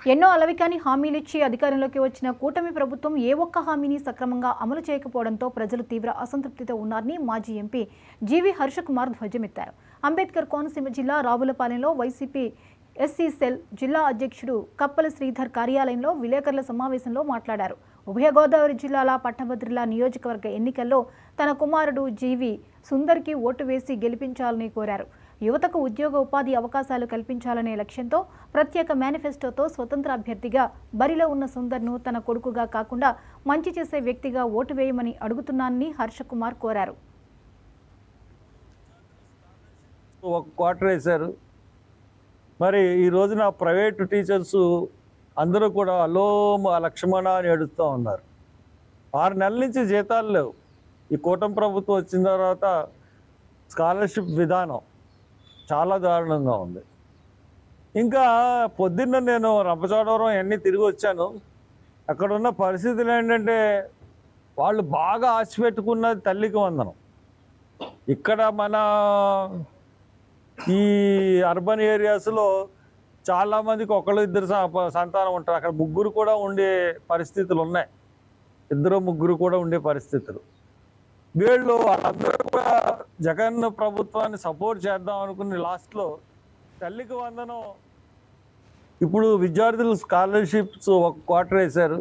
ఎన్నో అలవికాని హామీలిచ్చి అధికారంలోకి వచ్చిన కూటమి ప్రభుత్వం ఏ ఒక్క హామీని సక్రమంగా అమలు చేయకపోవడంతో ప్రజలు తీవ్ర అసంతృప్తితో ఉన్నారని మాజీ ఎంపీ జీవి హర్షకుమార్ ధ్వజమెత్తారు. అంబేద్కర్ కోనసీమ జిల్లా రావులపాలెంలో వైసీపీ ఎస్సీ సెల్ జిల్లా అధ్యక్షుడు కప్పల శ్రీధర్ కార్యాలయంలో విలేకరుల సమావేశంలో మాట్లాడారు. ఉభయ గోదావరి జిల్లాల పట్టభద్రుల నియోజకవర్గ ఎన్నికల్లో తన కుమారుడు జీవి సుందర్కి ఓటు వేసి గెలిపించాలని కోరారు. యువతకు ఉద్యోగ ఉపాధి అవకాశాలు కల్పించాలనే లక్ష్యంతో ప్రత్యేక మేనిఫెస్టోతో స్వతంత్ర అభ్యర్థిగా బరిలో ఉన్న సుందర్ను తన కొడుకుగా కాకుండా మంచి చేసే వ్యక్తిగా ఓటు వేయమని అడుగుతున్నానని హర్షకుమార్ కోరారు. ఒక క్వార్టర్ వేశారు. మరి ఈ రోజున ప్రైవేటు టీచర్స్ అందరూ కూడా అలోమ లక్ష్మణ అని ఏడుస్తూ ఉన్నారు. 6 నెలల నుంచి జీతాలు లేవు. ఈ కూటమి ప్రభుత్వం వచ్చిన తర్వాత స్కాలర్షిప్ విధానం చాలా దారుణంగా ఉంది. ఇంకా పొద్దున్న నేను రంపచోడవరం అన్నీ తిరిగి వచ్చాను. అక్కడ ఉన్న పరిస్థితులు ఏంటంటే వాళ్ళు బాగా ఆశ పెట్టుకున్నది తల్లికి వందనం. ఇక్కడ మన ఈ అర్బన్ ఏరియాస్లో చాలామందికి ఒకళ్ళు ఇద్దరు సంతానం ఉంటారు. అక్కడ ముగ్గురు కూడా ఉండే పరిస్థితులు ఉన్నాయి. 2-3 కూడా ఉండే పరిస్థితులు. వీళ్ళు వాళ్ళందరూ కూడా జగన్ ప్రభుత్వాన్ని సపోర్ట్ చేద్దాం అనుకుని లాస్ట్లో తల్లికి వందనం, ఇప్పుడు విద్యార్థులు స్కాలర్షిప్స్ ఒక క్వార్టర్ వేశారు.